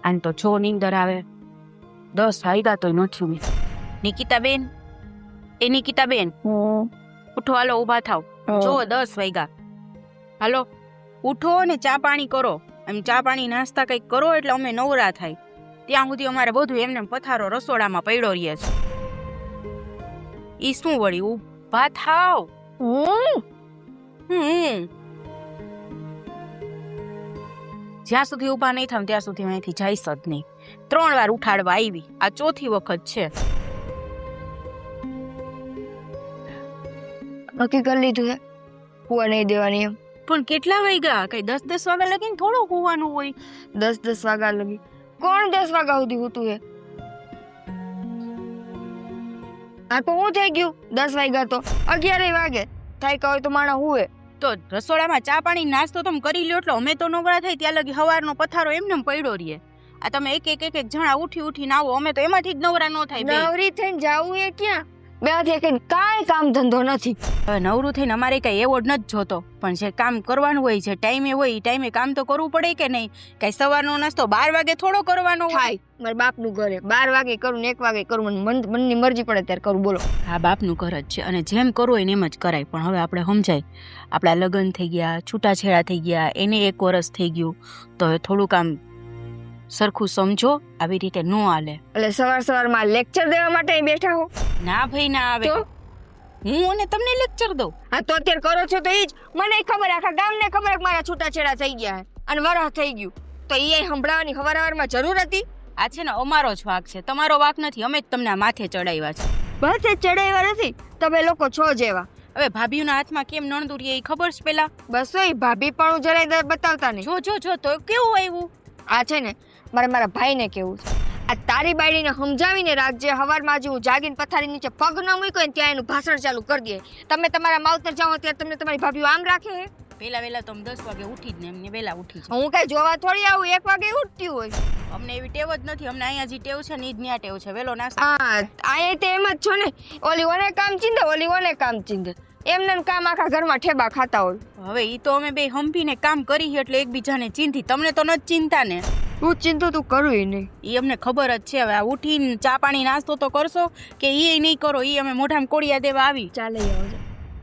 આને તો જો નીંદર આવે 10 વાગ્યા તોય નથી ઉભી. નિકિતાબેન, એ નિકિતાબેન, ઉઠો, હાલો ઊભા થાવ. જો 10 વાગ્યા, હાલો ઉઠો ને ચા પાણી કરો. એમ ચા પાણી નાસ્તા કંઈક કરો એટલે અમે નવરા થાય. ત્યાં સુધી અમારે બધું એમને પથારો રસોડામાં પડ્યો રહે છે. ઈ શું વળી, ઊભા થાવ. જ્યાં સુધી ઊભા નહીં થાવ ત્યાં સુધી અહીંથી જઈશ જ નહીં. 3 વાર ઉઠાડવા આવી, આ 4થી વખત છે. નક્કી કરી લીધું છે હુવા નહીં દેવાની એમ. પણ કેટલા વાગ્યા? કઈ 10 વાગ્યા લગીને થોડું હોવાનું હોય. 10 વાગ્યા લગી કોણ 10 વાગ્યા સુધી હોતું છે? આ તો હું થઈ ગયું 10 વાગ્યા તો 11 વાગે થાય કે હોય તો માણસ હુએ. તો રસોડામાં ચા પાણી નાસ્તો તમે કરી લ્યો એટલે અમે તો નવરા થઈ ત્યાં લગી હવારનો પથારો એમને પડ્યો રહીએ. આ તમે એક જણા ઉઠીને આવો, અમે તો એમાંથી જ નવરા ન થાય. નવરી થઈને જાવું એ ક્યાં? બેથી કઈ કાંઈ કામ ધંધો નથી. હવે નવરું થઈને અમારે કઈ એવોર્ડ નથી જોતો, પણ જે કામ કરવાનું હોય, જે ટાઈમે હોય એ ટાઈમે કામ તો કરવું પડે કે નહીં? કઈ સવારનો નાસ્તો 12 વાગે થોડો કરવાનો થાય? મારા બાપનું ઘરે 12 વાગે કરું ને 1 વાગે કરું, મને મનની મરજી પડે ત્યારે કરું. બોલો. હા, બાપનું ઘર જ છે અને જેમ કરવું હોય ને એમ જ કરાય. પણ હવે આપણે સમજાય, આપણા લગ્ન થઈ ગયા, છૂટાછેડા થઈ ગયા, એને 1 વર્ષ થઈ ગયું, તો હવે થોડુંક આમ સરખું સમજો. આવી રીતે ન હાલે. એટલે સવારમાં લેક્ચર દેવા માટે અહીં બેઠા હો? ના ભાઈ, ના આવે. હું અને તમને લેક્ચર દઉં? હા, તો અત્યારે કરો છો તો ઈ જ મને ખબર, આખા ગામને ખબર કે મારા છૂટાછેડા થઈ ગયા અને વરહ થઈ ગયું, તો એ સંભળાવવાની સવારમાં જરૂર હતી? આ છે ને અમારો જ વાક છે, તમારો વાક નથી. અમે જ તમને માથે ચડાવ્યા છે. બસ એ ચડાવ્યા નથી, તમે લોકો છો જેવા. હવે ભાભીઓના હાથમાં કેમ નણદુરી એ ખબર છે પેલા? બસ એ ભાભી પણ હું જરાય બતાવતા નહીં. જો તો કેવું આવ્યું. આ છે ને મારા ભાઈને કેવું છે, આ તારી બાયડીને સમજાવીને રાખજે. હવારમાં આજે હું જાગીને પથારી નીચે પગ ન મૂક્યો ને ત્યાં એનું ભાષણ ચાલુ કરી દે. તમે તમારા માવતર જાઓ ત્યારે તમને તમારી ભાભીઓ આમ રાખે હે? પેલા તો 10 વાગે ઉઠી જ ને એમને વેલા ઉઠી છે. હું કઈ જોવા થોડી આવું 1 વાગે ઉઠતી હોય. અમને એવી ટેવ જ નથી. અમને અહીંયા જે ટેવ છે ને ઈ જ ન્યા ટેવ છે, વેલો નાસ્તો. હા, આ તે એમ જ છો ને, ઓલી ઓને કામ ચીંધે, ઓલી ઓને કામ ચીંધે, એમને કામ આખા ઘરમાં ઠેબા ખાતા હોય. હવે ઈ તો અમે બે હંપીને કામ કરી એટલે એકબીજાને ચીંધી. તમને તો નથી ચિંતા ને? હું ચિંતા તું કરું નહીં. એ અમને ખબર જ છે. હવે આ ઉઠીને ચા પાણી નાસ્તો તો કરશો કે એ નહીં કરો? એ અમે મોઢામાં કોળિયા દેવા આવી. ચાલે આવજો,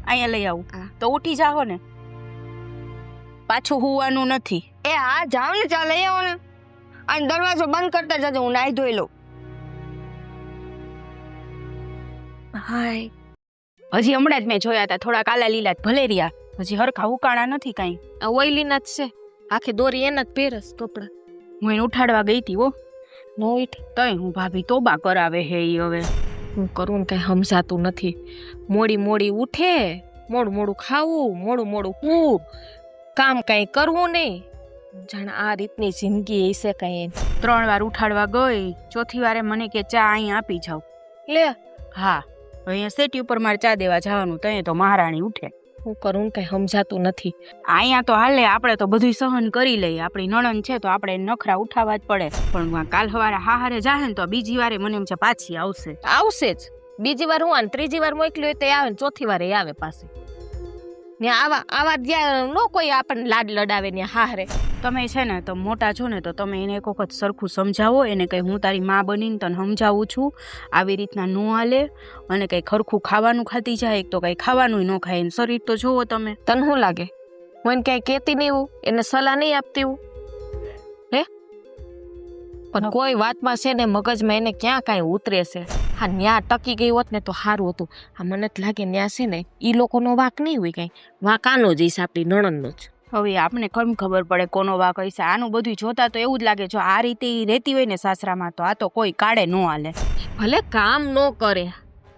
અહીંયા લઈ આવું તો ઉઠી જાઓ ને, પાછું હુવાનું નથી. એ હા, જાવ ને, ચાલે આવો ને. અને દરવાજો બંધ કરતા જજો, હું નાઈ ધોઈ લઉં. હાય, હજી હમણાં જ મેં જોયા હતા, થોડા કાલા લીલા ભલે રહ્યા, હજી હરખા ઉકાળા નથી કાંઈ. આ ઓઈલીના જ છે, આખી દોરી એના જ પહેરસ કપડા. હું એને ઉઠાડવા ગઈ હતી. હો નો ઈઠ તઈ હું ભાભી તોબા કરાવે હે. ઈ હવે હું કરું ને કઈ સમજાતું નથી. મોડી ઉઠે, મોડું ખાવું, મોડું હું કામ કઈ કરવું નહીં. જાણે આ રીતની જિંદગી હશે કઈ. 3 વાર ઉઠાડવા ગઈ, 4થી વારે મને કે ચા અહીં આપી જાવ. લે હા, અહીંયા સેટી ઉપર મારે ચા દેવા જવાનું, તઈ તો મહારાણી ઉઠે. હું કરું કઈ સમજાતું નથી. અહીંયા તો હાલે, આપણે તો બધું સહન કરી લઈએ. આપણી નણંદ છે તો આપણે નખરા ઉઠાવવા જ પડે. પણ કાલ સવારે હારે જાહે ને તો બીજી વારે મને એમ છે પાછી આવશે જ. બીજી વાર હું ત્રીજી વાર મોકલી હોય તો આવે ને 4થી વારે આવે પાછી. ને આવા જ્યાં નો કોઈ આપણને લાડ લડાવે ને હારે. તમે છે ને તો મોટા છો ને તો તમે એને એક વખત સરખું સમજાવો. એને કઈ હું તારી માં બનીને તને સમજાવું છું, આવી રીતના ન હાલે. અને કઈ ખરખું ખાવાનું ખાતી જાય, એક તો કઈ ખાવાનું ન ખાય. એને શરીર તો જોવો તમે. તને શું લાગે હું એને કઈ કેતી નહીં, હું એને સલાહ નહીં આપતી હું? હે પણ કોઈ વાતમાં છે ને મગજમાં એને ક્યાં કાંઈ ઉતરે છે. હા, ન્યા ટકી ગઈ હોત ને તો સારું હતું. હા, મને જ લાગે ન્યા છે ને ઈ લોકોનો વાંક નહીં હોય, કઈ વાંક આનો જ હશે, આપણી નણંદનો જ. હવે આપણે કેમ ખબર પડે કોનો વાંક હશે? આનું બધું જોતા તો એવું જ લાગે, જો આ રીતે ઈ રહેતી હોય ને સાસરામાં તો આ તો કોઈ કાળે ન હાલે. ભલે કામ ન કરે,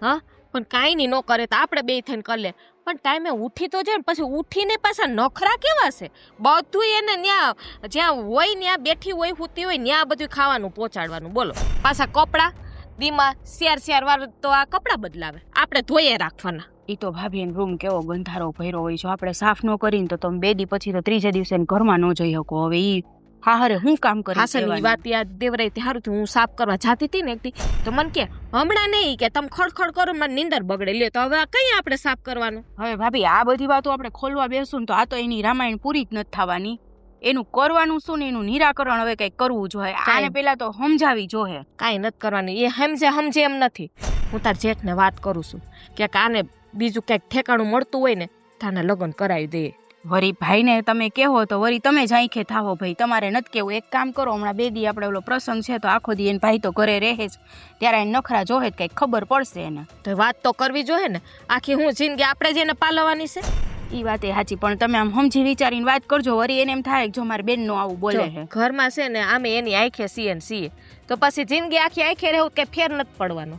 હા, પણ કાંઈ નહીં ન કરે તો આપણે બે થઈને કરી લે. પણ ટાઈમે ઉઠી તો જાય ને, પછી ઉઠીને પાછા નખરા કેવા છે બધું. એને ન્યા જ્યાં હોય ત્યાં બેઠી હોય, સૂતી હોય ત્યાં બધું ખાવાનું પહોંચાડવાનું. બોલો, પાછા કપડાં દીમાં શેર વાર તો આ કપડાં બદલાવે, આપણે ધોઈએ રાખવાના. એ તો ભાભી એનો રૂમ કેવો ગંધારો ભર્યો હોય. જો આપણે સાફ ન કરીને તો તમે 2 દી પછી તો 3જા દિવસે ઘરમાં ન જઈ શકો. હવે ઈ હારે હું કામ કરી? હાસની વાત યાદ દેવરાઈ સારું થયું. હું સાફ કરવા જાતી હતી ને એકથી તો મને કે હમણાં નહીં કે તમે ખડખડ કરો, મને નીંદર બગડે. લે તો હવે કઈ આપણે સાફ કરવાનું? હવે ભાભી આ બધી વાતો આપણે ખોલવા બેસું તો આ તો એની રામાયણ પૂરી જ નથી થવાની. એનું કરવાનું શું ને એનું નિરાકરણ હવે કંઈક કરવું જોઈએ. આને પેલા તો સમજાવી જોઈએ. કાંઈ નથી કરવાની, એ સમજે એમ નથી. હું તાર જેઠને વાત કરું છું કે આને બીજું કંઈક ઠેકાણું મળતું હોય ને તાના લગ્ન કરાવી દઈએ. વરી ભાઈને તમે કહો તો વરી તમે જ આંખે થાવો. ભાઈ તમારે નથી કેવું. એક કામ કરો, હમણાં 2 દી આપણે ઓલો પ્રસંગ છે તો આખો દી એને ભાઈ તો ઘરે રહે જ, ત્યારે એને નખરા જોહે જ કંઈક ખબર પડશે એને. તો વાત તો કરવી જોઈએ ને. આખી હું જિંદગી આપણે જ એને પાલવવાની છે. એ વાત એ સાચી, પણ તમે આમ સમજી વિચારીને વાત કરજો. વરી એને એમ થાય કે જો મારી બેનનું આવું બોલે છે. ઘરમાં છે ને આમે એની આંખે સીએ ને સીએ, તો પછી જિંદગી આખી આંખે રહેવું કઈ ફેર નથી પડવાનો.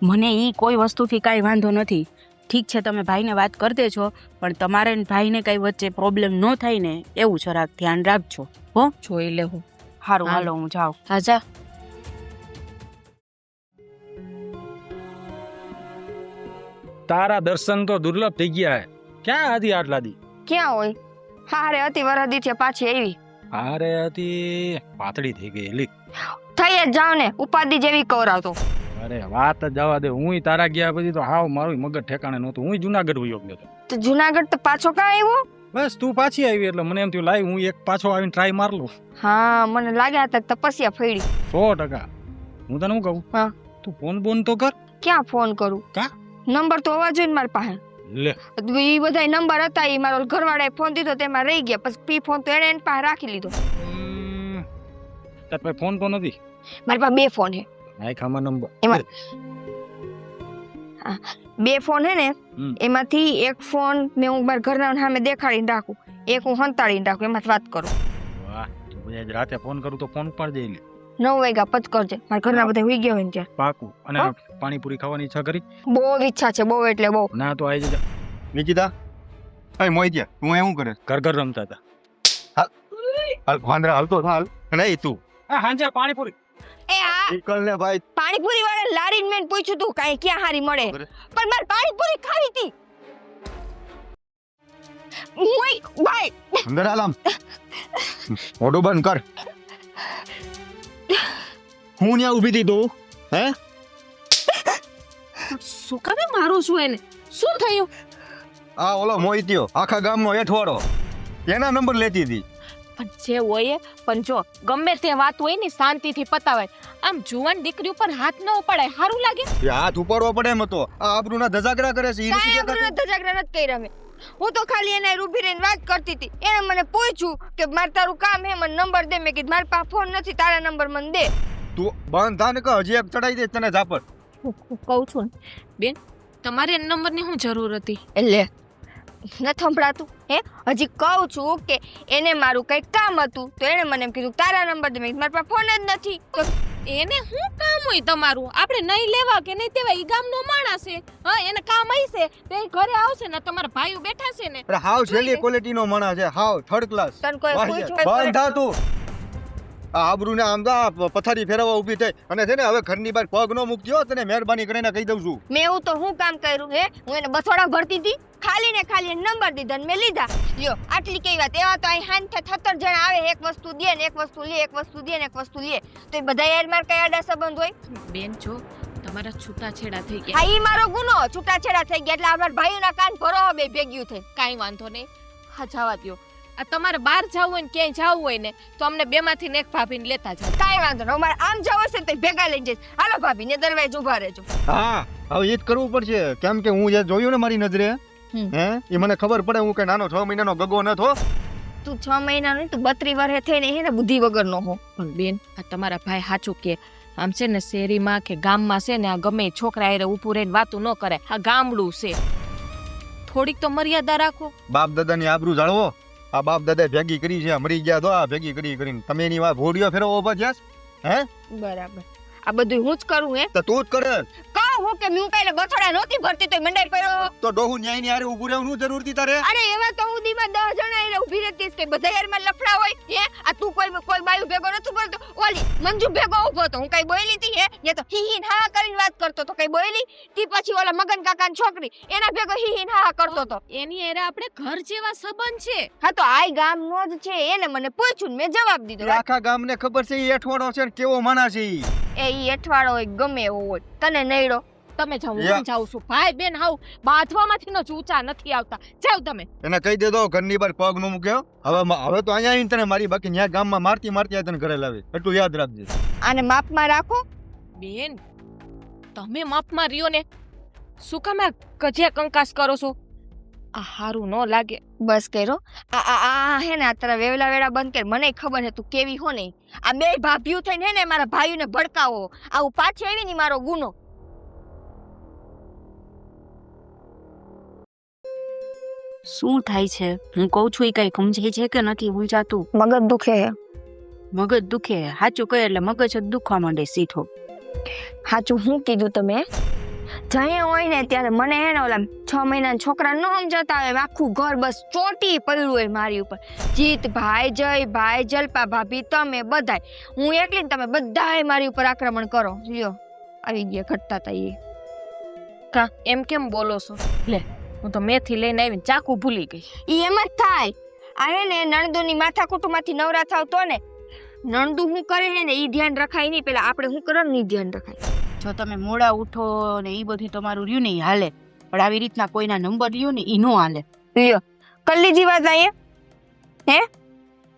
મને એ કોઈ વસ્તુથી કાંઈ વાંધો નથી. ઠીક છે તમે ભાઈને વાત કરી દેજો, પણ તમારે ભાઈને કઈ વચ્ચે પ્રોબ્લેમ ન થાય ને એવું જરાક ધ્યાન રાખજો. હો, જોઈ લેવું. સારું, હાલો હું જાઉં. હા જા. તારા દર્શન તો દુર્લભ થઈ ગયા હે. ક્યાં હતી આટલા દી? ક્યાં હોય? હારે હતી વરદી છે પાછી આવી. હારે હતી પાતળી થઈ ગઈ લી. થઈ જ જાવ ને, ઉપાધિ જેવી કવરાવતો. અરે વાત જ જવા દે. હુંય તારા ગયા પછી તો હાવ મારું મગજ ઠેકાણે નહોતું. હુંય જુનાગઢ વયો ગયો હતો. તો જુનાગઢ તો પાછો કાં આવ્યો? બસ તું પાછી આવી એટલે મને એમ થયું લાઈ હું એક પાછો આવીને ટ્રાય માર લઉં. હા, મને લાગ્યા હતા તપસ્યા ફેડી. 100%. હું તને શું કહું? હા. તું ફોન બોન તો કર. ક્યાં ફોન કરું? કા? નંબર તો હોવા જોઈએ ને મારી પાસે. લે એ બધા નંબર હતા, એ મારો ઘરવાળાએ ફોન દીધો તેમાં રહી ગયા. પછી પી ફોન તો એને પાસે રાખી લીધો. તાર પાસે ફોન તો નથી? મારી પાસે 2 ફોન છે. નાખામાં નંબર એમાં 2 ફોન હે ને, એમાંથી એક ફોન મેં હું મારા ઘરના સામે દેખાડીને રાખું, એક હું હંતાડીને રાખું, એમાંથી વાત કરું. વાહ, તું બધા રાતે ફોન કરું તો ફોન પર જઈ લે. 9 વાગ્યા પછી કરજે, મારા ઘરના બધા હુઈ ગયા હોય ને ત્યાં. પાકું. અને પાણીપુરી ખાવાની ઈચ્છા કરી? બહુ ઈચ્છા છે, બહુ એટલે બહુ. ના તો આવી જજા. નિકિતા, અય મોહિત્યા, તું એવું કરે? ઘર ઘર રમતા હતા. હાલ વાંદરા હાલતો હાલ. નહીં તું. હા, હાંજે પાણીપુરી. એ આ નીકળ ને ભાઈ. પાણીપુરી વાળા લારીને મેં પૂછ્યું તું કાઈ ક્યાં હારી મળે, પણ મારે પાણીપુરી ખાવી હતી. મોય ભાઈ અંદર હાલ આમ. ઓડો બંધ કર. હું ન્યા ઊભી હતી તું? હે? શું કામે મારું છું એને? શું થયું? આ ઓલો મોહિત્યો આખા ગામનો એઠવાડો એના નંબર લેતી હતી. પણ જે હોય એ, પણ જો ગમે તે વાત હોય ને શાંતિથી પતાવાય. આમ જુવાન દીકરી ઉપર હાથ ન ઉપાડાય, સારું લાગે? એ હાથ ઉપાડવો પડે એમ હતો. આ આબરૂના ધજાગરા કરે છે. ઈ કાઈ નથી અમૃત ધજાગરા નથી કર્યા મેં. હું તો ખાલી એને ઊભી રહીને વાત કરતી હતી. એને મને પૂછ્યું કે મારે તારું કામ હે, મને નંબર દે. મેં કીધું મારી પાસે ફોન નથી, તારા નંબર મને દે. તું બંધ થા ને, કે હજી એક ચડાઈ દે તને ઝાપડ. હું કહું છું ને બેન, તમારે એ નંબરની શું જરૂર હતી? એટલે ન સંભળાતું હે? હજી કહું છું કે એને મારું કંઈક કામ હતું તો એને મને એમ કીધું તારા નંબર દે. મેં કીધું મારી પાસે ફોન જ નથી. તો એને શું કામ હોય તમારું? આપણે નહીં લેવા કે નહીં તેવા, ઈ ગામનો માણસ છે. હા, એને કામ હશે તો એ ઘરે આવશે ને, તમારા ભાઈઓ બેઠા છે ને. અરે હાવ છેલ્લી ક્વોલિટીનો માણસ છે, હાવ થર્ડ ક્લાસ. તને કોઈ પૂછ્યું બંધ થા તું. આ આબરૂને આમ તો પથારી ફેરવવા ઊભી થઈ અને છે ને હવે ઘરની બહાર પગ નો મૂકજો. તને મહેરબાની કરીને કહી દઉં છું. મેં એવું તો હું કામ કર્યું હે? હું એને બસોડા ભરતી હતી, ખાલી ને ખાલી નંબર દીધા ને મેં લીધા. લ્યો આટલી કેવી વાત. એવા તો અહીં હાંજે 17 જણા આવે, એક વસ્તુ દે ને એક વસ્તુ લે, એક વસ્તુ દે ને એક વસ્તુ લે, તો એ બધા યાર માર કઈ આડા સંબંધ હોય? બેન જો તમારા છૂટાછેડા થઈ ગયા. હા, ઈ મારો ગુનો. છૂટાછેડા થઈ ગયા એટલે અમારા ભાઈઓના કાન ભરો બે ભેગ્યું થઈ. કાંઈ વાંધો નહીં, હા જવા દ્યો. આ તમારે બહાર જવું હોય ને ક્યાંય જવું હોય ને તો અમને બેમાંથી એક ભાભીને લેતા જાવ. કાંઈ વાંધો નહીં, અમારે આમ જવું હશે તો ભેગા લઈને જઈશ. હાલો ભાભી ને દરવાજે ઊભા રહેજો. હા, હવે એ જ કરવું પડશે. કેમ કે હું જે જોયું ને મારી નજરે, હે, એ મને ખબર પડે હું કે નાનો 6 મહિનાનો ગગો ન થો. તું 6 મહિનાનો તું 32 વર્ષે થઈને હે ને બુદ્ધિ વગરનો હો. પણ બેન, આ તમારા ભાઈ સાચું કે આમ છે ને શેરીમાં કે ગામમાં છે ને આ ગમે એ છોકરા હારે ઊભું રહીને વાતું ન કરે. આ ગામડું છે, થોડીક તો મર્યાદા રાખો. બાપ દાદાની આબરૂ જાળવો. આ બાપ દાદા ભેગી કરી છે, મરી ગયા તો આ ભેગી કરીને તમે એની વાત ભોડિયો ફેરવો ઉભા થયા છો? હે? બરાબર. આ બધું હું જ કરું હે? તો તું જ કરે. કહું હું કે હું કાલે ગથોડા નહોતી ભરતી તો મંડાઈ પડ્યો. તો ડોહુ ન્યાય ની હારે ઊભું રહેવું જરૂર હતી તારે? અરે એવા તો હું દીમાં 10 જણા એને ઊભી રહેતી કે બધા યારમાં લફડા હોય હે? આ તું કોઈ બાયું ભેગો નતું કરતો? ઓલી મંજુ ભેગો ઊભો તો હું કઈ બોલી હતી હે? એ તો હી હી હા કરીને વાત કરતો તો કઈ બોલી? તી પછી ઓલા મગન કાકાની છોકરી એના ભેગો હી હી હા કરતો તો. એની હારે આપણે ઘર જેવા સંબંધ છે. હા તો આય ગામનો જ છે, એને મને પૂછ્યું મેં જવાબ દીધો. આખા ગામને ખબર છે એ એઠવાડો છે ને કેવો માણસ છે ઈ. એ ઈ અઠવાડો હોય ગમે એવો હોય, તને નઈડો તમે જાઓ યા. હું જાઉં છું ભાઈ બેન હાવ બાંધવામાંથી ન ઊંચા નથી આવતા જાવ તમે એને કહી દેતો ઘરની બહાર પગ ન મૂક્યો. હવે તો અહીંયા આવીને તને મારી બાકી ન્યા ગામમાં મારતી આ તને ઘરે લાવી એટલું યાદ રાખજે. આને માપમાં રાખો. બેન તમે માપમાં રહ્યો ને શું કામ આ કજિયા કંકાસ કરો છો આ હારું ન લાગે બસ કર્યો. આ હે ને આ તારા વેવલા વેડા બંધ કર. મને ખબર છે તું કેવી હો ને. આ બે ભાભીઓ થઈને હે ને મારા ભાઈઓને ભડકાવો. આવું પાછી આવી ને મારો ગુનો. શું થાય છે? હું કહું છું એ કઈ સમજાય છે કે નથી સમજાતું? મગજ દુખે હે. મગજ દુખે. સાચું કહે એટલે મગજ જ દુખવા માંડે સીધો. સાચું હું કીધું તમે? જઈએ હોય ને ત્યારે મને હે ને ઓલા 6 મહિનાના છોકરા ન સમજાતા આવે. આખું ઘર બસ ચોટી પડ્યું હોય મારી ઉપર. જીત ભાઈ જય ભાઈ જલપા ભાભી તમે બધાય. હું એકલી ને તમે બધાય મારી ઉપર આક્રમણ કરો. લ્યો આવી ગયા ઘટતા તા એ. કા એમ કેમ બોલો છો લે હું તો મેથી લઈને આવીને ચાકુ ભૂલી ગઈ ઈ એમ જ થાય. આ હે ને નણદુની માથાકૂટમાંથી નવરા થાવ તો ને નણદુ હું કરે હે ને ઈ ધ્યાન રખાય નહીં. પેલા આપણે હું કરો ને ઈ ધ્યાન રખાય. જો તમે મોડા ઉઠો ને એ બધું તમારું રહ્યું ને ઈ હાલે, પણ આવી રીતના કોઈના નંબર લ્યો ને ઈ નો હાલે. લ્યો કરી લીધી વાત અહીંયા? હે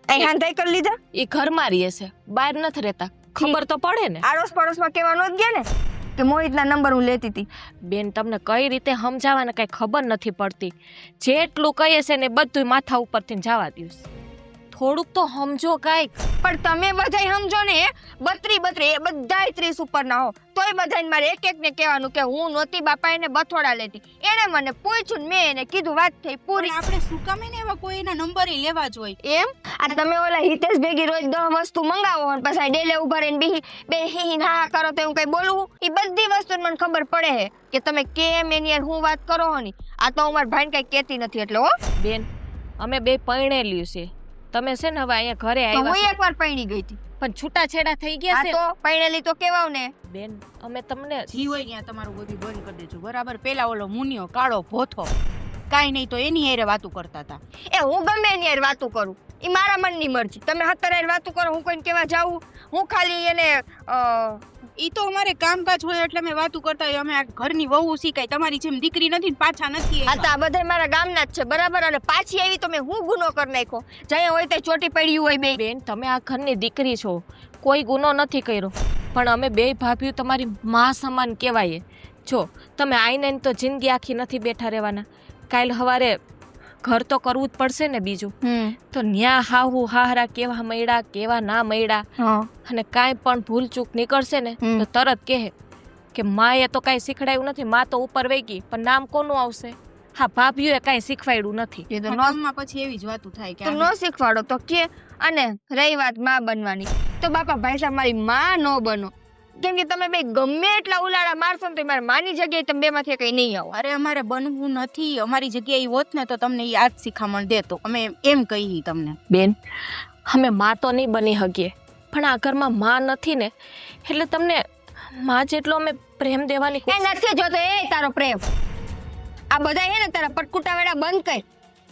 અહીં હાંધાઈ કરી લીધા? એ ઘરમાં રહે છે બહાર નથી રહેતા. ખબર તો પડે ને. આડોશ પડોશમાં કહેવાનો જ ગયા ને કે મોહિતના નંબર હું લેતી હતી. બેન તમને કઈ રીતે સમજાવવાને કઈ ખબર નથી પડતી. જેટલું કહીએ છે ને બધું માથા ઉપરથી જવા દઉં. થોડુંક તો સમજો કાંઈક. પણ તમે બધાય સમજો ને. 32 એ બધાય 30 ઉપર ના હો તોય બધાને મારે એક એક ને કહેવાનું કે હું નહોતી બાપા એને બથોડા લેતી. એને મને પૂછ્યું ને મેં એને કીધું વાત થઈ પૂરી. આપણે શું કામે ને એવા કોઈના નંબર લેવા જોઈએ? એમ આ તમે ઓલા હિતેશ ભેગી રોજ 10 વસ્તુ મંગાવો અને પછી ડેલે ઉભા રહીને બે હી હા કરો તો હું કઈ બોલું? એ બધી વસ્તુ મને ખબર પડે છે કે તમે કેમ એની યાર હું વાત કરો હો ની. આ તો હું મારા ભાઈને કઈ કહેતી નથી એટલે હો. બેન અમે બે પરણેલ્યું છે. તમે છે ને હવે અહીંયા ઘરે તો હું આવ્યા એકવાર પૈણી ગઈ હતી. પણ છૂટાછેડા થઈ ગયા આ છે તો પૈણેલી તો કેવાવ ને. બેન અમે તમને જી હોય ત્યાં તમારું બધું બંધ કરી દેજો બરાબર. પેલા ઓલો મુનિયો કાળો ભોથો કાઈ નહીં તો એની હારે વાતું કરતા હતા. એ હું ગમે એની યાર વાતું કરું. ઈ મારા મનની મરજી. તમે હતર યાર વાતું કરો હું કોઈને કેવા જાઉં? હું ખાલી એને ઈ તો અમારે કામકાજ હોય એટલે અમે વાતું કરતા હોય. અમે આ ઘરની વહુ શીખાય તમારી જેમ દીકરી નથી ને પાછા નથી. આ તો આ બધા મારા ગામના જ છે બરાબર. અને પાછી આવી તો મેં હું ગુનો કરી નાખ્યો. જયા હોય તે ચોટી પડ્યું હોય બે. બેન તમે આ ઘરની દીકરી છો કોઈ ગુનો નથી કર્યો પણ અમે બે ભાભીઓ તમારી માં સમાન કહેવાય. જો તમે આઈને તો જિંદગી આખી નથી બેઠા રહેવાના. કાલ સવારે ઘર તો કરવું જ પડશે ને બીજું. તો ન્યા હાહુ હાહરા કેવા મળ્યા કેવા ના મળ્યા અને કાંઈ પણ ભૂલ ચૂક નીકળશે ને તો તરત કહે કે માએ તો કાંઈ શીખડાયું નથી. માં તો ઉપર વહી ગઈ પણ નામ કોનું આવશે? હા ભાભીઓએ કાંઈ શીખવાડ્યું નથી. એ તો નોમમાં પછી એવી જ વાતું થાય કે તો નો શીખવાડો તો કે. અને રહી વાત માં બનવાની તો બાપા ભાઈ સાહેબ મારી માં નો બનો. કેમ કે તમે બે ગમે એટલા ઉલાડા મારશો ને તો મારી માની જગ્યાએ તમે બેમાંથી કઈ નહીં આવો. અરે અમારે બનવું નથી. અમારી જગ્યાએ હોત ને તો તમને ઈ આજ શીખામણ દેતો. અમે એમ કહી તમને. બેન અમે માં તો નહીં બની શકીએ પણ આ ઘરમાં માં નથી ને એટલે તમને માં જેટલો અમે પ્રેમ દેવાની એ નથી જોતો એ તારો પ્રેમ. આ બધા હે ને તારા પટકુટા વેડા બંધ કર.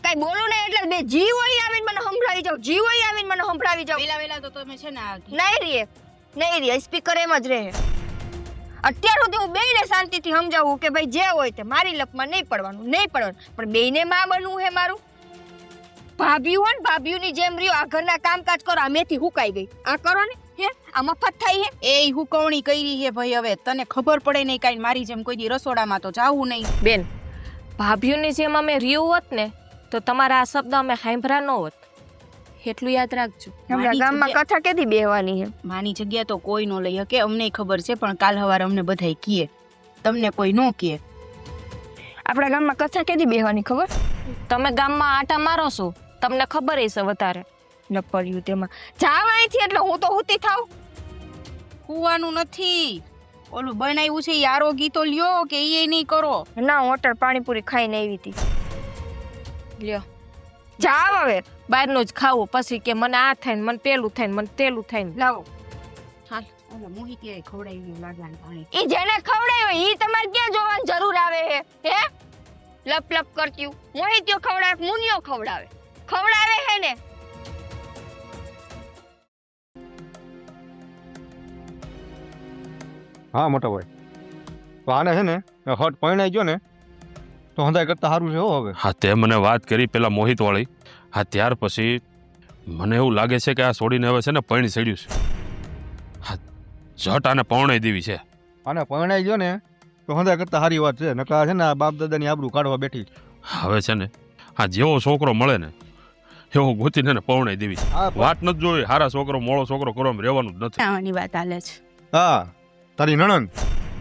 કઈ બોલું ને એટલે બે જીવ હોય આવીને મને સંભળાવી જાવ. જીવ હોય આવીને મને સંભળાવી જાવ. વેલા તો તમે છે ને નહીં રે સ્પીકર એમ જ રહે. અત્યાર સુધી હું બેયને શાંતિથી સમજાવું કે ભાઈ જે હોય તે મારી લપમાં નહીં પડવાનું. પણ બેયને માં બનવું હે મારું. ભાભીઓ હોય ને ભાભીઓની જેમ રહ્યો. આ ઘરના કામકાજ કરો. આ મેથી હુકાઈ ગઈ. આ કરો ને હે આ મફત થાય હે. એ હુકવણી કરી છે ભાઈ. હવે તને ખબર પડે નહીં કાંઈ મારી જેમ કોઈ દી રસોડામાં તો જાવું નહીં. બેન ભાભીઓની જેમ અમે રહ્યું હોત ને તો તમારા આ શબ્દ અમે સાંભળ્યા ન હોત. એટલું યાદ રાખજો. આપણા ગામમાં કથા કેદી બેહવાની છે? માની જગ્યા તો કોઈ નો લઈ શકે. અમને ખબર છે પણ કાલ સવારે અમને બધાય કીએ. તમને કોઈ નો કીએ. આપણા ગામમાં કથા કેદી બેહવાની ખબર? તમે ગામમાં આટા મારો છો તમને ખબર હશે વધારે. ન પડ્યું તેમાં જાવ અહીંથી એટલે હું તો હુતી થાવ. કુવાનું નથી. ઓલું બનાવ્યું છે ઈ આરોગી તો લ્યો કે ઈ નહીં કરો. ના હોટલ પાણીપુરી ખાઈને આવી હતી. લ્યો જાવ હવે. બહારનું જ ખાવું પછી કે મને આ થાય ને મને પેલું થાય ને મને તેલું થાય ને. લાવો. હાલ ઓલા મોહિતીએ ખવડાવ્યું લાડવાનું પાણી. ઈ જેને ખવડાવ્યો ઈ તમારે ક્યાં જોવાની જરૂર આવે હે? લપ લપ કરતી મોહિતીઓ ખવડાવે મુનિયો ખવડાવે હે ને. હા મોટા ભાઈ તો આને છે ને હટ પરણાઈ ગયો ને તો હંધાય કરતા સારું છે હો હવે. હા તે મને વાત કરી પેલા મોહિતવાળી. હા ત્યાર પછી મને એવું લાગે છે કે આ છોડીને હવે છે ને પૈણી ચડ્યું છે. હા જટ આને પૌણાઈ દેવી છે. આને પરણાઈ ગયો ને તો હંધાય કરતા સારી વાત છે. નકા છે ને આ બાપ દાદાની આબરૂ કાઢવા બેઠી. હવે છે ને આ જેવો છોકરો મળે ને એવો ગોતીને એને પૌણાઈ દેવી છે. હા વાત નથી જોઈ, હારા છોકરો મોળો છોકરો કરવામાં રહેવાનું જ નથી. આની વાત હાલે છે હા તારી નણંદ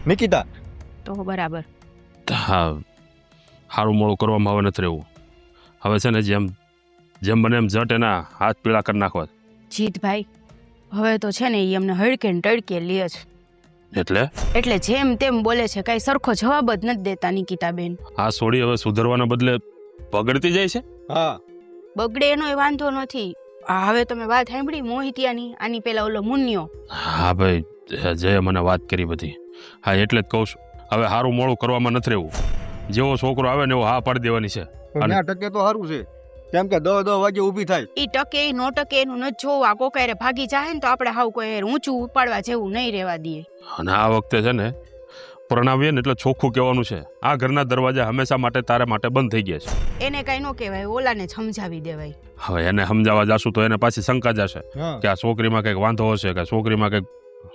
નિકિતા. તો બરાબર. હા સારું મોળું કરવામાં હવે નથી રહેવું. હવે છે ને જેમ જેમ બને એમ જટ એના હાથ પીળા કરી નાખવા. જીતભાઈ હવે તો છે ને એ અમને હડકે ને ટડકે લે છે. એટલે જેમ તેમ બોલે છે, કઈ સરખો જવાબ જ નથી દેતા નિકિતાબેન. આ છોડી હવે સુધરવાના બદલે બગડતી જાય છે. હા બગડે એનો વાંધો નથી. હવે તમે વાત સાંભળી મોહિતિયાની? આની પેલા ઓલો મુન્યો. હા ભાઈ જય મને વાત કરી બધી. હા એટલે જ કહું છું હવે સારું મોળું કરવામાં નથી રહેવું. જેવો છોકરો આવે ને એવો હા પાડી દેવાની છે. અને- ત્યાં ટકે તો સારું છે, કેમ કે 10 વાગે ઊભી થાય. ઈ ટકે ઈ નો ટકે એનું નથી જોવું. આ કોકારે ભાગી જાય ને તો આપણે હાવ કોઈ હારે ઊંચું ઉપાડવા જેવું નહીં રહેવા દઈએ. અને આ વખતે છે ને પરણાવીએ ને એટલે ચોખ્ખું કહેવાનું છે, આ ઘરના દરવાજા હંમેશા માટે તારે માટે બંધ થઈ ગયા છે. એને કઈ નો કહેવાય, ઓલાને સમજાવી દેવાય. હવે એને સમજાવવા જાશું તો એને પાછી શંકા જશે હા કે આ છોકરીમાં કંઈક વાંધો હશે, કે છોકરીમાં કંઈક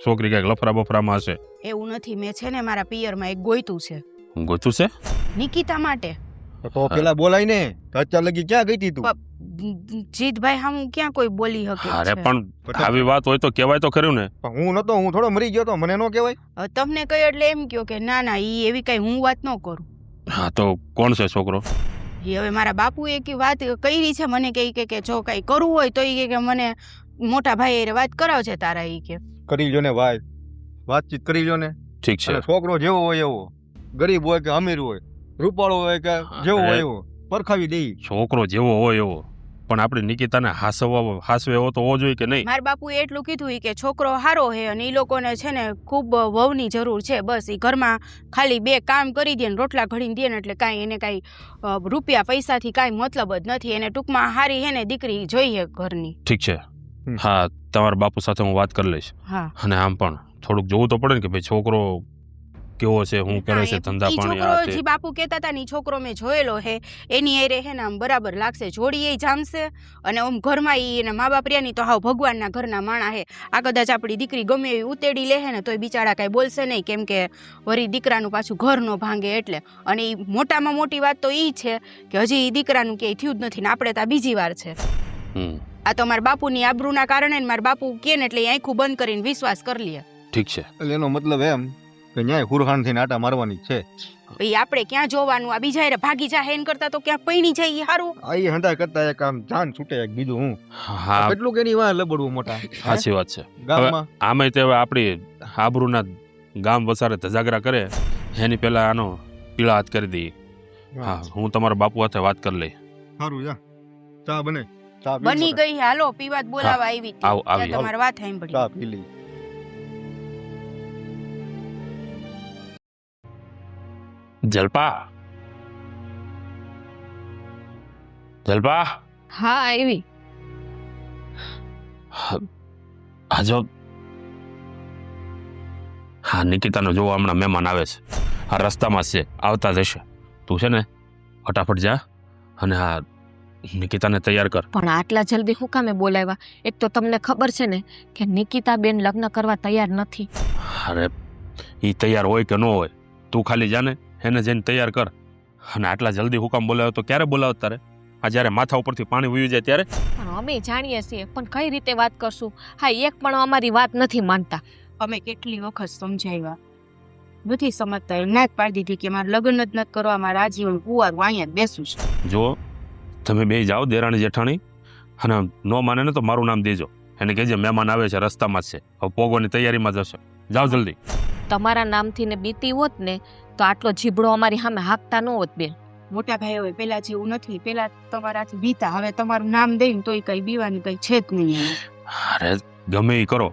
છોકરી કંઈક લફરા બફરામાં હશે. એવું નથી. મેં છે ને મારા પિયરમાં એક ગોઈતું છે ગોતું છે. નિકિતા માટે. તો પેલા બોલાય ને તો અત્યાર લગી ક્યાં ગઈ તી તું? જીતભાઈ હું ક્યાં કોઈ બોલી શકે અરે છે? પણ આવી વાત હોય તો કહેવાય તો ખરું ને. પણ હું નતો, હું થોડો મરી ગયો તો મને નો કહેવાય. હવે તમને કહ્યું એટલે એમ કયો કે ના ના ઈ એવી કઈ હું વાત ન કરું. હા તો કોણ છે છોકરો? ઈ હવે મારા બાપુએ કે વાત કરી છે મને કે જો કઈ કરવું હોય તો ઈ કે મને મોટા ભાઈ હારે વાત કરાવજે તારા. ઈ કે કરી લ્યો ને ભાઈ, વાતચીત કરી લ્યો ને. ઠીક છે. અને છોકરો જેવો હોય એવો, ગરીબ હોય કે અમીર હોય, રૂપાળો હોય કે જેવો હોય એવો પરખાવી દઈ. છોકરો જેવો હોય એવો, પણ આપણે નિકિતાને હાસવે એવો તો હોવો જોઈએ કે નહીં? મારા બાપુએ એટલું કીધું ઈ કે છોકરો હારો હે અને ઈ લોકોને છે ને ખૂબ વહુની જરૂર છે. બસ ઈ ઘરમાં ખાલી 2 કામ કરી દે ને રોટલા ઘડીને દે ને એટલે કાંઈ એને કાંઈ રૂપિયા પૈસાથી કાંઈ મતલબ જ નથી. એને ટૂંકમાં હારી હે ને દીકરી જોઈએ ઘરની. ઠીક છે. હા તમારા બાપુ સાથે હું વાત કરી લઈશ. હા અને આમ પણ થોડુંક જોવું તો પડે ને કે ભાઈ છોકરો કેવો છે, હું કરે છે, ધંધા ઈ પાણી છોકરો આ તે. જે બાપુ કહેતા હતા ને ઈ છોકરો મેં જોયેલો હે. એની હારે હે ને આમ બરાબર લાગશે, જોડીએ જામશે અને આમ ઘરમાં ઈ એના મા બાપ રહ્યા ની તો હાવ ભગવાનના ઘરના માણા હે. આ કદાચ આપણી દીકરી ગમે એવી ઉતેડી લે હે ને તોય બિચારા કાંઈ બોલશે નહીં, કેમ કે વરી દીકરાનું પાછું ઘર નો ભાંગે એટલે. અને ઈ મોટામાં મોટી વાત તો ઈ છે કે હજી ઈ દીકરાનું ક્યાંય થયું જ નથી ને આપણે તો આ બીજી વાર છે. હમ આ તો મારા બાપુની આબરૂના કારણે ને મારા બાપુ કે ને એટલે ઈ આંખું બંધ કરીને વિશ્વાસ કરી લે. ઠીક છે. એટલે એનો મતલબ એમ કે ન્યાય હુરહાન થઈને આટા મારવાની છે. ભાઈ આપણે ક્યાં જોવાનું? આ બીજા હારે ભાગી જાય એન કરતા તો ક્યાં પૈણી જાય ઈ હારું. આ ઈ હંધાય કરતા એક આમ જાન છૂટે એક બીજું હું. હા કેટલું કે એની વાહ લબડવું મોટા સાચી વાત છે. ગામમાં. આમે તે હવે આપણી આબરૂના ગામ વસારે ધજાગરા કરે એની પહેલા આનો પીળા હાથ કરી દઈએ. હા હું તમારા બાપુ સાથે વાત કરી લઈ. સારું જા, ચા બને. ચા પી બની શકાય. ગઈ. હાલો પીવા જ બોલાવા આવી હતી. આવો, આવી, ત્યાં તમારી વાત સાંભળી. ચા પી લઈ. જલપા, જલપા, હા આવી. હા જો હા નિકિતાનો જોવા હમણાં મહેમાન આવે છે. આ રસ્તામાં જ છે, આવતા જ હશે. તું છે ને ફટાફટ જા અને આ નિકિતાને તૈયાર કર. પણ આટલા જલ્દી હું કામે બોલાવ્યા? એક તો તમને ખબર છે ને કે નિકિતા બેન લગ્ન કરવા તૈયાર નથી. અરે એ તૈયાર હોય કે ન હોય, તું ખાલી જાને એને જઈને તૈયાર કર. અને આટલા જલ્દી હુકામ બોલાવ્યો તો ક્યારે બોલાવ તારે? આ જ્યારે માથા ઉપરથી પાણી વયું જાય ત્યારે? પણ અમે જાણીએ છીએ, પણ કઈ રીતે વાત કરશું? હા એક પણ અમારી વાત નથી માનતા. અમે કેટલી વખત સમજાવ્યા, નથી સમજતા. એ ના જ પાડી દીધી કે મારે લગ્ન જ નથી કરવા, મારે આજીવન કુંવારું અહીંયા જ બેસું છે. જો તમે બે જાઓ દેરાણી જેઠાણી, અને ન માને ને તો મારું નામ દેજો. એને કહેજે મહેમાન આવે છે, રસ્તામાં જ છે, હવે પોગવાની તૈયારીમાં જ હશે. જાઓ જલ્દી. તમારા નામથી ને બીતી હોત ને તો આટલો જીબડો અમારી સામે હાંકતા ન હોત બેન. મોટા ભાઈ હોય પેલા જેવું નથી. પેલા તમારાથી બીતા, હવે તમારું નામ દઈને તોય કઈ બીવાની કઈ છે જ નહીં. અરે ગમે એ કરો,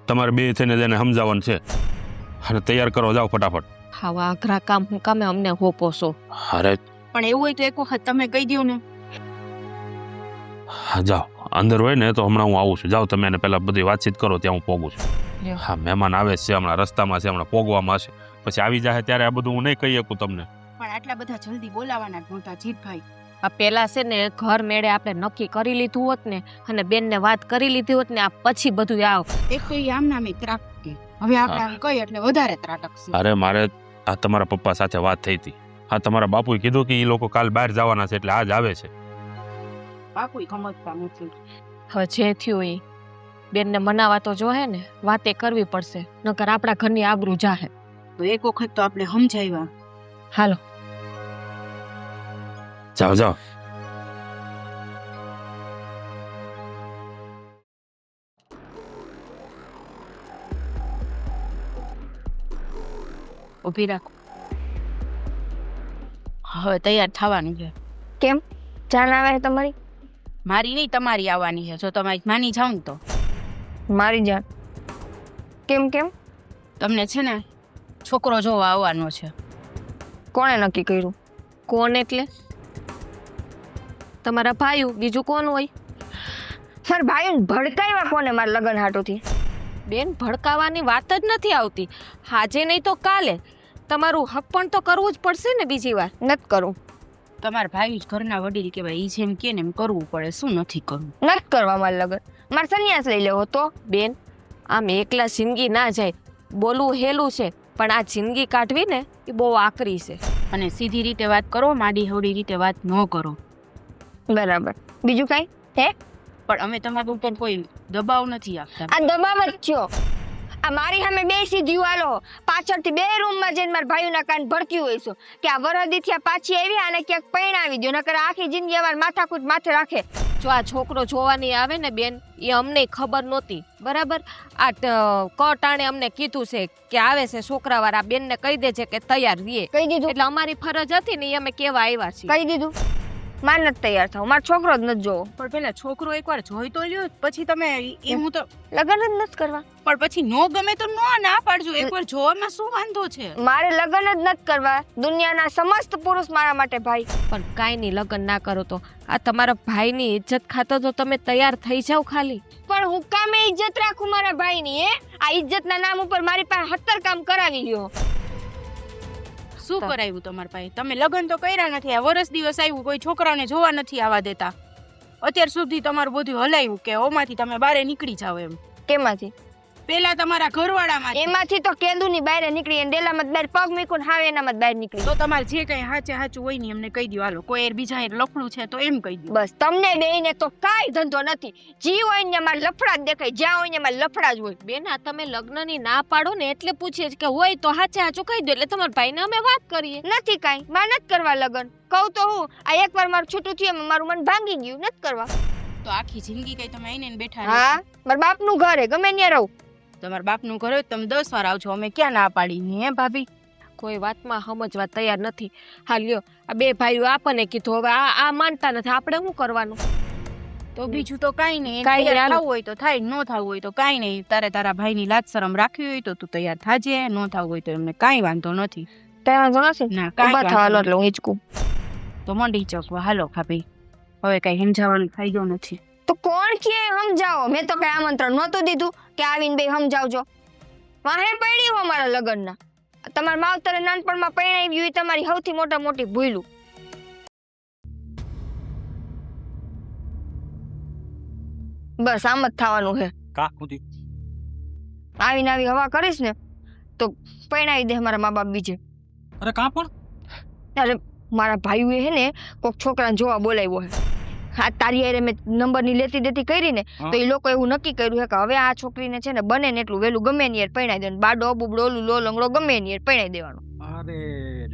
તમારે બે થઈને જેને સમજાવવાનું છે. અને તૈયાર કરો, જાઓ ફટાફટ. આવા અઘરા કામ હું કામે અમને હોપોશો? અરે પણ એવું હોય તો એક વખત તમે કહી દો ને. હા જાઓ, અંદર હોય ને તો હમણાં હું આવું છું. જાઓ તમે એને પહેલા બધી વાતચીત કરો, ત્યાં હું પોગું છું. લ્યો. હા મહેમાન આવે છે, હમણાં રસ્તામાં છે, હમણાં પોગવામાં હશે. પછી આવી જાય ત્યારે આ બધું હું નહીં કહી શકું તમને. પણ આટલા બધા જલ્દી બોલાવાના જ નહોતા જીતભાઈ. આ પેલા છે ને ઘર મેળે આપણે નક્કી કરી લીધું હોત ને અને બેનને વાત કરી લીધી હોત ને આ પછી બધું આવ. એક તો એ આમ નામે ત્રાટકે, હવે આપણે આમ કહીએ એટલે વધારે ત્રાટકશે. અરે મારે આ તમારા પપ્પા સાથે વાત થઈ હતી. હા, તમારા બાપુએ કીધું કે એ લોકો કાલ બહાર જવાના છે એટલે આજ આવે છે. બાપુય સમજતા નથી. હવે જે થયું એ બેનને મનાવા તો જોહે ને, વાતે કરવી પડશે, નકર આપણા ઘરની આબરૂ જાહે. તો એક વખત તો આપણે સમજાવ્યા. હાલો. જાઓ જાઓ. ઊભી રાખો. હવે તૈયાર થવાનું છે. જાન આવે છે તમારી? મારી નહીં, તમારી આવવાની છે. જો તમારી માની જાવ ને તો મારી જાન. કેમ કેમ? તમને છે ને છોકરો જોવા આવવાનો છે. કોણે નક્કી કર્યું? કોણ એટલે? તમારા ભાઈ, બીજું કોણ હોય? મારા ભાઈ ભડકાવ્યા કોને મારા લગ્ન હાટુથી? બેન, ભડકાવાની વાત જ નથી આવતી. આજે નહીં તો કાલે તમારું હક પણ તો કરવું જ પડશે ને બીજી વાર. નથી કરવું. તમારા ભાઈ જ ઘરના વડીલ કહેવાય, ઈ જેમ કે ને એમ કરવું પડે. શું નથી કરવું? નથી કરવા મારા લગ્ન. મારે સંન્યાસ લઈ લેવો તો. બેન, આમ એકલા જિંદગી ના જાય. બોલવું હેલું છે પણ આ જિંદગી કાઢવી ને એ બહુ આકરી છે. અને સીધી રીતે વાત કરો, માડી હવડી રીતે વાત ન કરો. બરાબર. બીજું કઈ? પણ અમે તમારા ઉપર કોઈ દબાવ નથી આપતા. આ દબાવ જ થયો. આ મારી સામે બે સીધી હાલો, પાછળથી બે રૂમમાં જઈને મારા ભાઈઓના કાન ભડક્યું હોય છે કે આ વરદીથી પાછી આવી અને ક્યાંક પરણાવી દો, નકર આખી જિંદગી અમાર માથાકૂટ માથે રાખે. જો આ છોકરો જોવાની આવે ને બેન, એ અમને ખબર નહોતી, બરાબર? આ કટાણે અમને કીધું છે કે આવે છે છોકરાવાળા, બેનને કહી દેજે કે તૈયાર રહીએ. કહી દીધું? એટલે અમારી ફરજ હતી ને એ અમે કેવા આવ્યા છીએ. કહી દીધું. માર નથી તૈયાર થાવ, મારો છોકરો જ નથી જોવો. પણ પેલા છોકરો એકવાર જોઈ તો લ્યો, પછી તમે એ હું તો લગ્ન જ નથી કરવા. પણ પછી નો ગમે તો નો ના પાડજો. એકવાર જોવામાં શું વાંધો છે? મારે લગ્ન જ નથી કરવા. દુનિયાના સમસ્ત પુરુષ મારા માટે ભાઈ. પણ કાંઈ નહીં, લગ્ન ના કરો તો આ તમારા ભાઈની ઇજ્જત ખાતો તો તમે તૈયાર થઈ જાવ ખાલી. પણ હું કામે ઇજ્જત રાખું મારા ભાઈની? આ ઇજ્જતના નામ ઉપર મારી પાસે 70 કામ કરાવી લ્યો. શું કરાવ્યું તમારા પાસે? તમે લગ્ન તો કર્યા નથી. આ વર્ષ દિવસ આવ્યું, કોઈ છોકરાઓને જોવા નથી આવવા દેતા. અત્યાર સુધી તમારું બધું હલાવ્યું કે ઓમાંથી તમે બારે નીકળી જાવ એમ. કેમાંથી? પેલા તમારા ઘરવાળામાં. એમાંથી તો કેદુની બહાર નીકળી અને ડેલામાં બહાર પગ મૂકીને હાવ એનામાં બહાર નીકળી. તો તમારે જે કઈ સાચું હોય ને એમને કહી દો. હાલો, કોઈ બીજા લફડું છે તો એમ કહી દો. બસ તમને બેયને તો કાંઈ ધંધો નથી. જી હોય ને એમાં લફડા જ દેખાય, જ્યાં હોય ને એમાં લફડા જ હોય. બેન, આ તમે લગ્નની ના પાડો ને એટલે પૂછીએ કે હોય તો સાચું કહી દો, એટલે તમારા ભાઈને અમે વાત કરીએ. નથી કાંઈ, મારે નથી કરવા લગ્ન. કહું તો હું, આ એકવાર મારું છૂટું થયું એમાં મારું મન ભાંગી ગયું. નથી કરવા. તો આખી જિંદગી કઈ તમે આઈને બેઠા હા, મારા બાપનું ઘર હે, ગમે ત્યાં રહું. તમારા બાપનું ઘર હોય તમે 10 વાર આવજો, અમે ક્યાં ના પાડી? હે ભાભી? કોઈ વાતમાં સમજવા તૈયાર નથી. હા લ્યો, આ બે ભાઈઓ આપણને કીધું, હવે આ માનતા નથી, આપણે શું કરવાનું? તો બીજું તો કાંઈ નહીં. કાંઈ તૈયાર હાલો. થવું હોય તો થાય, ન થવું હોય તો કાંઈ નહીં. તારા ભાઈની લાજ શરમ રાખવી હોય તો તું તૈયાર થાજે, ન થવું હોય તો એમને કાંઈ વાંધો નથી. ત્યાં વાંધો નથી. ના, ઉભા કાંઈ થવાનો વાંધો એટલે હું હિંચકું. નથી. તો મંડી ચકવા. હાલો ભાભી, હવે કઈ સમજાવવાનો ફાયદો નથી. તો કોણ કે સમજાવો? મેં તો કઈ આમંત્રણ નહોતું દીધું કે આવીને બે સમજાવજો. વાહે પડી હો મારા લગ્નના. તમારા માવતરે નાનપણમાં પરણાવ્યું એ તમારી સૌથી મોટી ભૂલું. બસ આમ જ થવાનું છે. કા ખુદી આવીને આવી હવા કરીશ ને તો પરણાવી દે મારા મા બાપ બીજે. અરે કા પણ અરે મારા ભાઈએ હે ને કોઈક છોકરાને જોવા બોલાવ્યો હે. આ તારી હારે મેં નંબરની લેતી દેતી કરી ને તો એ લોકો એવું નક્કી કર્યું છે કે હવે આ છોકરીને છે ને બને ને એટલું વહેલું ગમે ની યાર પરણાવી દેવાનું. બાડો બુબડો ઓલું લો લંગડો ગમે ની યાર પરણાવી દેવાનો. અરે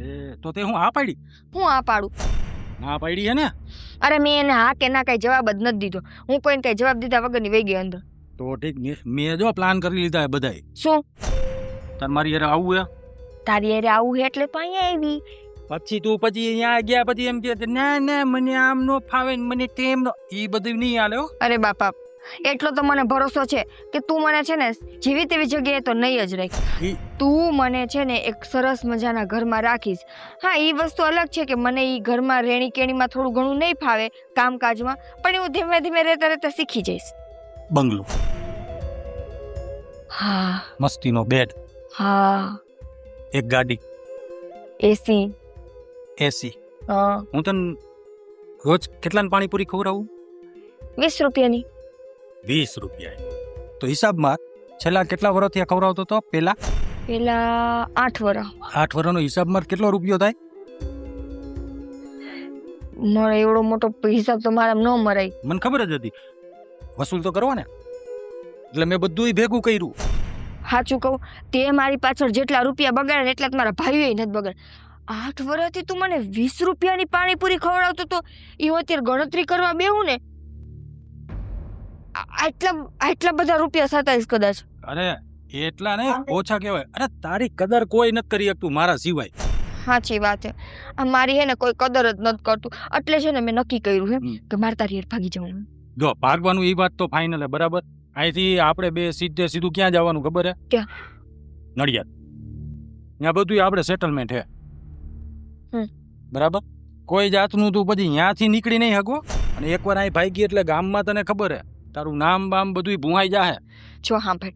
રે, તો તે હું આ પાડી? હું આ પાડું? ના પાડી હે ને? અરે મેં એને હા કે ના કઈ જવાબ જ નથી દીધો. હું કોઈને કઈ જવાબ દીધા વગરની વહી ગઈ અંદર. તો ઠીક, મેં જો પ્લાન કરી લીધા હે બધાય. શું તાર મારી યાર આવું હે? તારી હારે આવું છે એટલે તો અહીંયા આવી. પછી તું અહીંયા ગયા પછી એમ કે ના મને આમ નો ફાવે ને મને તેમ નો, ઈ બધું નહીં હાલે હો. અરે બાપા, એટલો તો મને ભરોસો છે કે તું મને છે ને જેવી તેવી જગ્યાએ તો નહીં જ રાખ. તું મને છે ને એક સરસ મજાના ઘરમાં રાખીશ. હા, એ વસ્તુ અલગ છે કે મને એ ઘરમાં રેણી કેણીમાં થોડું ઘણું નહીં ફાવે કામકાજમાં, પણ હું ધીમે ધીમે રહેતા શીખી જઈશ. બંગલો, હા મસ્તીનો બેડ, હા, એક ગાડી એસી એસી હું તને રોજ કેટલાની પાણીપુરી ખવડાવું 20 રૂપિયાની 20 રૂપિયા તો હિસાબમાં છેલ્લા કેટલા વર્ષથી આ ખવડાવતો હતો પેલા પેલા 8 વર્ષ 8 વર્ષનો હિસાબમાં કેટલો રૂપિયો થાય મારે એવડો મોટો હિસાબ તો મારા ન મરાય. મને ખબર જ હતી વસૂલ તો કરવા ને એટલે મેં બધું ભેગું કર્યું. સાચું કહું તે મારી પાછળ જેટલા રૂપિયા બગાડ્યા ને એટલા જ મારા ભાઈઓએ નથી બગાડ્યા. 8 વર્ષથી તું મને 20 રૂપિયાની પાણીપુરી ખવડાવતો તો એ અત્યારે ગણતરી કરવા બેહું ને આટલા બધા રૂપિયા થતા હશે કદાચ. અરે એટલા ને ઓછા કહેવાય. અરે તારી કદર કોઈ નથી કરી શકતું મારા સિવાય. સાચી વાત છે. આ મારી હે ને કોઈ કદર જ નથી કરતું એટલે છે ને મેં નક્કી કર્યું હે કે મારે તારી હેઠ ભાગી જવાનું. જો ભાગવાનું એ વાત તો ફાઇનલ હે બરાબર. અહીંથી આપણે બે સીધું ક્યાં જવાનું ખબર હે? ક્યાં? નડિયાદ. ત્યાં બધું આપણે સેટલમેન્ટ હે બરાબર. કોઈ જાતનું તું પછી ત્યાંથી નીકળી નહીં હગો. અને એકવાર અહીં ભાગી એટલે ગામમાં તને ખબર હે તારું નામ બામ બધું ભૂંહાઈ જાહે. જો હા ભાઈ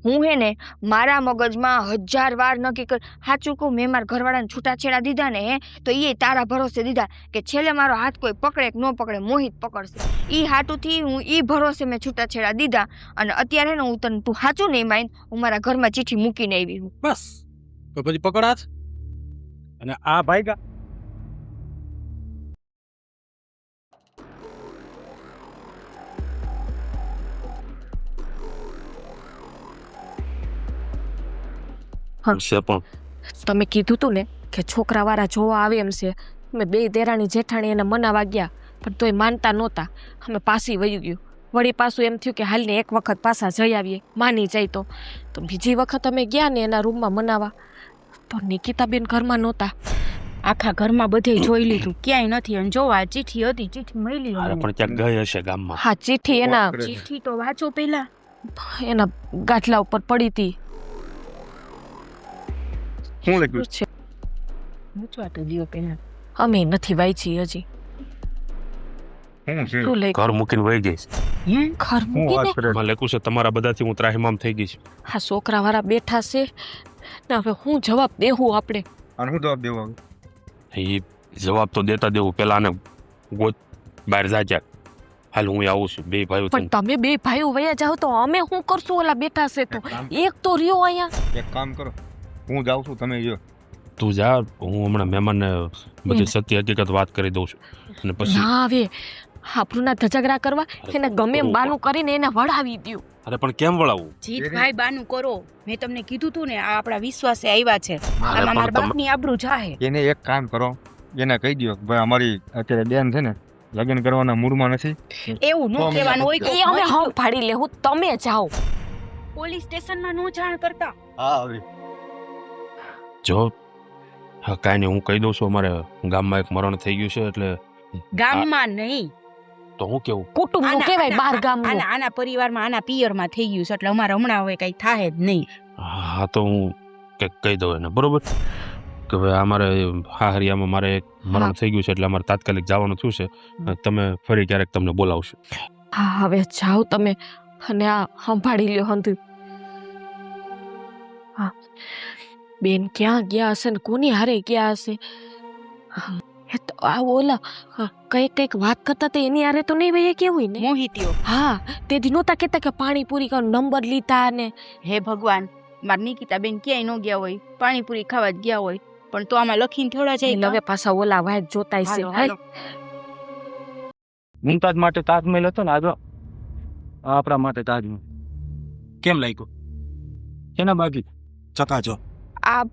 હું હે ને મારા મગજમાં 1000 વાર નક્કી કર. સાચું કહું મેં મારા ઘરવાળાને છૂટાછેડા દીધા ને તો એ તારા ભરોસે દીધા કે છેલ્લે મારો હાથ કોઈ પકડે કે ન પકડે મોહિત પકડશે. એ હાટુથી હું એ ભરોસે મેં છૂટાછેડા દીધા અને અત્યારે ને હું તને તું સાચું નહીં માન હું મારા ઘરમાં ચિઠ્ઠી મૂકીને આવી હું. બસ તો પછી પકડાત અને આ ભાઈગા. છે પણ તમે કીધું તું ને કે છોકરાવાળા જોવા આવે એમ છે. અમે બે દેરાણી જેઠાણી એને મનાવા ગયા પણ તોય માનતા નહોતા. અમે પાછી વહી ગયું. વળી પાછું એમ થયું કે હાલને એક વખત પાછા જઈ આવીએ માની જાય તો બીજી વખત અમે ગયા ને એના રૂમમાં મનાવા તો નિકિતાબેન ઘરમાં નહોતા. આખા ઘરમાં બધે જોઈ લીધું ક્યાંય નથી અને જોવા ચિઠ્ઠી હતી ચિઠ્ઠી મળી અરે પણ ક્યાંક ગઈ હશે ગામમાં. હા ચિઠ્ઠી એના ચિઠ્ઠી તો વાંચો પેલા એના ગાંઠલા ઉપર પડી હતી. શું લખ્યું? વાંચવા તો દિયો પેલા. અમે નથી વાંચી હજી. શું છે? શું લઈ ઘર મૂકીને વહી ગઈ. ઘર હું મૂકીને વાત કરે? એમાં લખ્યું છે તમારા બધાથી હું ત્રાહિમામ થઈ ગઈ છું. હા છોકરાવાળા બેઠા છે ને હવે હું જવાબ દેવું આપણે. અને હું જવાબ દેવા એ જવાબ તો દેતા દેવું પેલા આને ગોત બહાર જાજ્યા. હાલ હું આવું છું બે ભાઈઓ પણ તમે બે ભાઈઓ વયા જાઓ તો અમે શું કરશું? ઓલા બેઠા છે તો એક તો રહ્યો અહીંયા. એક કામ કરો હું જાઉં છું તમે જો તું જા હું હમણાં મહેમાનને બધી સત્ય હકીકત વાત કરી દઉં છું અને પછી ના હવે આપણું ધજગરા કરવા એને ગમે એમ બાનું કરીને એને વળાવી દ્યું. અરે પણ કેમ વળાવું? જીતભાઈ બાનું કરો મેં તમને કીધું તું ને આ આપણા વિશ્વાસે આવ્યા છે આમાં પણ મારા બાપની આબરૂ જાહે. એને એક કામ કરો એને કહી દો કે ભાઈ અમારી અત્યારે બેન છે ને લગ્ન કરવાના મૂડમાં નથી. એવું ન કહેવાનું હોય એ અમે કે હમ ફાડી લેવું તમે જાઓ. પોલીસ સ્ટેશનમાં નો જાણ કરતા. હા હવે જો હા કાંઈ નહીં હું કહી દઉં છું અમારે ગામમાં એક મરણ થઈ ગયું છે એટલે ગામમાં નહીં તો હું કેવું કુટુંબનું કહેવાય બહાર ગામનું. આના પરિવારમાં આના પિયરમાં થઈ ગયું છે એટલે અમારે હમણાં હવે કઈ થાય જ નહીં. હા તો હું કંઈક કહી દઉં એને બરોબર કે ભાઈ અમારે હાહરિયામાં મારે એક મરણ થઈ ગયું છે એટલે અમારે તાત્કાલિક જવાનું થયું છે. તમે ફરી ક્યારેક તમને બોલાવશું. હા હવે જાઓ તમે અને આ સંભાળી લ્યો હંધુ. હા બેન ક્યાં ગયા હશે ને કોની હારે ગયા હશે? એ તો આ ઓલા કઈક વાત કરતા હતા એની હારે તો નહીં ભાઈ કેવું ને. મોહિતીઓ હા તે દી નહોતા કહેતા કે પાણીપુરી કા નંબર લીધા ને. હે ભગવાન મારી નિકિતાબેન ક્યાંય ન ગયા હોય પાણીપુરી ખાવા જ ગયા હોય પણ તો આમાં લખીને થોડા જાય હવે પાછા ઓલા વાય જોતા છે. હાલો. મુમતાજ માટે તાજમહેલ હતો ને આજો આપણા માટે તાજમહેલ કેમ લાગ્યો? કેના બાકી ચકાચો. આ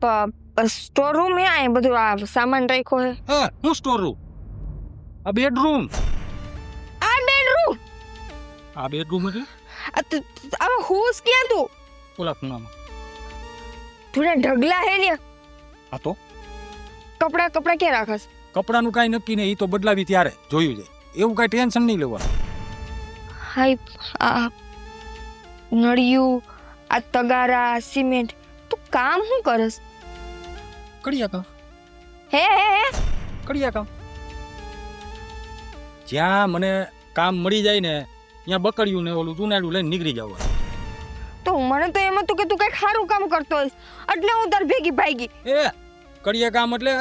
સ્ટોર રૂમ હે આ બધું આ સામાન રાખ્યો હે. હા હું સ્ટોર રૂમ આ બેડરૂમ આ બેડરૂમ આ બેડરૂમ એટલે આ હોસ ક્યાં તું ઓલા ખૂણામાં તુને ઢગલા હે ને આ તો કપડા ક્યાં રાખસ? કપડાનું કાંઈ નક્કી નહીં એ તો બદલાવી ત્યારે જોયું છે એવું કાંઈ ટેન્શન નહીં લેવાનું. હાય આ નળિયું આ તગારા સિમેન્ટ તું કામ શું કરસ? કડિયા કામ હે કડિયા કામ જ્યાં મને કામ મળી જાય ને ત્યાં બકડ્યું ને ઓલું ચુનાડું લઈને નીકળી જવા. તો મને તો એમ હતું કે તું કઈ સારું કામ કરતો હોઈશ એટલે હું તાર ભેગી ભાગી. એ કડિયા ગામ એટલે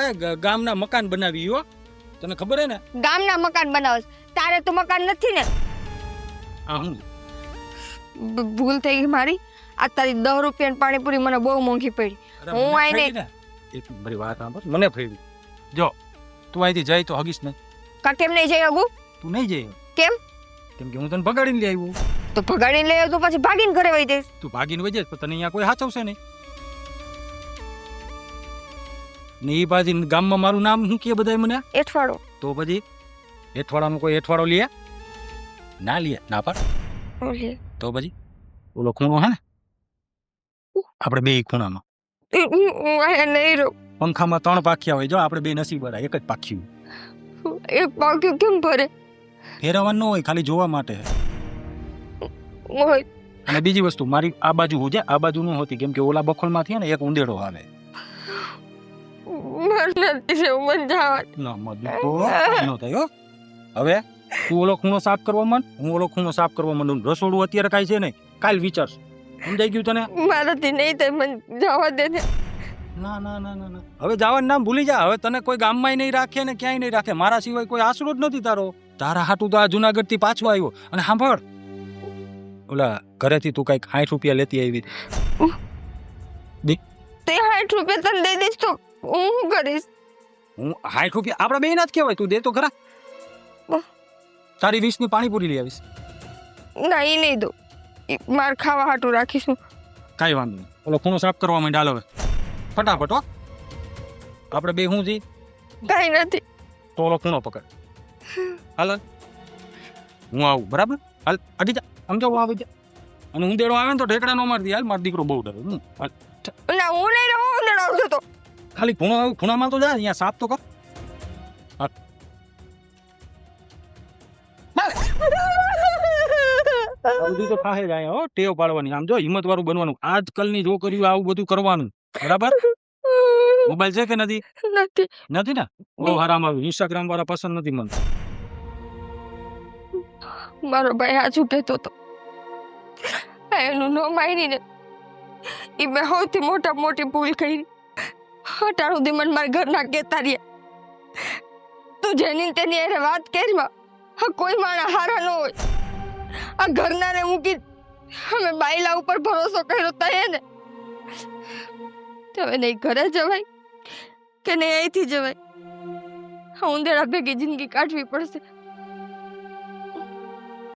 ગામના મકાન બનાવી હો, તને ખબર હે ને? ગામના મકાન બનાવસ, તારે તો મકાન નથી ને. આ હું ભૂલ થઈ ગઈ મારી. આ તારી 10 રૂપિયાની પાણીપુરી મને બહુ મોંઘી પડી. અરે હું મને આઈને- ફેરી ને. એક મારી વાત સાંભળ, મને ફેરી. જો તું અહીંથી જાય તો હગીશ નહીં. કા કેમ નહીં જઈ શકું? તું નહીં જાય. કેમ? કેમ કે હું તને ભગાડીને લઈ આવ્યો. તો ભગાડીને લઈ તો પછી ભાગીને ઘરે વહી જઈશ. તું ભાગીને વઈ જઈશ પણ તને અહીંયા કોઈ સાચવશે નહીં. ને એ પાછી ગામમાં મારું નામ શું કે બધાય મને? એઠવાડો. તો પછી હેઠવાડામાં કોઈ હેઠવાડો લે ના લે ના પાડ. ઓલે. તો પછી ઓલો ખૂણો હે ને આપણે બે ખૂણામાં હું આયા નહીં રહું. પંખામાં 3 પાખિયા હોય. જો આપણે બે નસીબવાળા, એક જ પાખ્યું. એક પાક્યું કેમ ભરે ફેરવવાનું ન હોય, ખાલી જોવા માટે. હોય. અને બીજી વસ્તુ, મારી આ બાજુ હોજે, આ બાજુ ન હોતી કેમ કે ઓલા બખોલમાંથી ને એક ઉંદેડો આવે. મને નથી રહેવું, મને જવા દે. ના મત તો ન થાય હો. હવે તું ઓલો ખૂણો સાફ કરવા માંડ, હું ઓલો ખૂણો સાફ કરવા માંડું. રસોડું અત્યારે કાંઈ છે નહીં, કાલ વિચારશું. સમજાઈ ગયું તને? મારાથી નહીં થાય, મને જવા દે ને. ના ના ના ના ના, હવે જવાનું નામ ભૂલી જા. હવે તને કોઈ ગામમાંય નહીં રાખે ને ક્યાંય નહીં રાખે. મારા સિવાય કોઈ આશરો જ નથી તારો. તારા હાટું તો આ જુનાગઢ થી પાછો આવ્યો. અને સાંભળ, ઓલા ઘરેથી તું કઈક 60 રૂપિયા લેતી આવી. તે 60 રૂપિયા તને દઈ દઈશ તો હું શું કરીશ? હું 60 રૂપિયા આપડા બે ના જ કહેવાય, તું દે તો ખરા. તારી 20 ની પાણીપુરી લઈ આવીશ. ના એ નહીં દઉં, માર ખાવા હાટું રાખીશું. કાંઈ વાંધો નહીં. ઓલો ખૂણો સાફ કરવા માંડ હાલ હવે ફટાફટ હો. આપણે બે હું જી કઈ નથી. તો ઓલો ખૂણો પકડ. હાલ હાલ. હું આવું બરાબર. હાલ આગી જા. સમજો હું આવી જા. અને ઉંદેડો આવે ને તો ઢેકડા નો મારતી. હાલ મારો દીકરો બહુ ડરે. હાલ ના હું નહીં રહું, હું નહીં રહું તો. ખાલી ખૂણામાં તો જા, અહીંયા સાફ તો કર. આ બધું તો થાહે જાય હો. ટેવ પાડવાની. આમ જો હિંમત વાળું બનવાનું. આજકાલની છોકરીઓ આવું બધું કરવાનું બરાબર. મોબાઈલ છે કે નથી? નથી. નથી ને? બહુ હારામાં આવ્યું. ઇન્સ્ટાગ્રામ વાળા પસંદ નથી મને. મારો ભાઈ હાચું કહેતો હતો. એનું નો મારી ને એ મેં સૌથી મોટી ભૂલ કરી. અટાણું દી મને મારા ઘરના કહેતા રહ્યા, તું જેની તેની હારે વાત કરીમાં હા કોઈ માણસ હારા ન હોય. આ ઘરનાને મૂકી અમે બાયલા ઉપર ભરોસો કર્યો તો એને હવે નહીં ઘરે જવાય કે નહીં અહીંથી જવાય. ઉંદેડા ભેગી જિંદગી કાઢવી પડશે.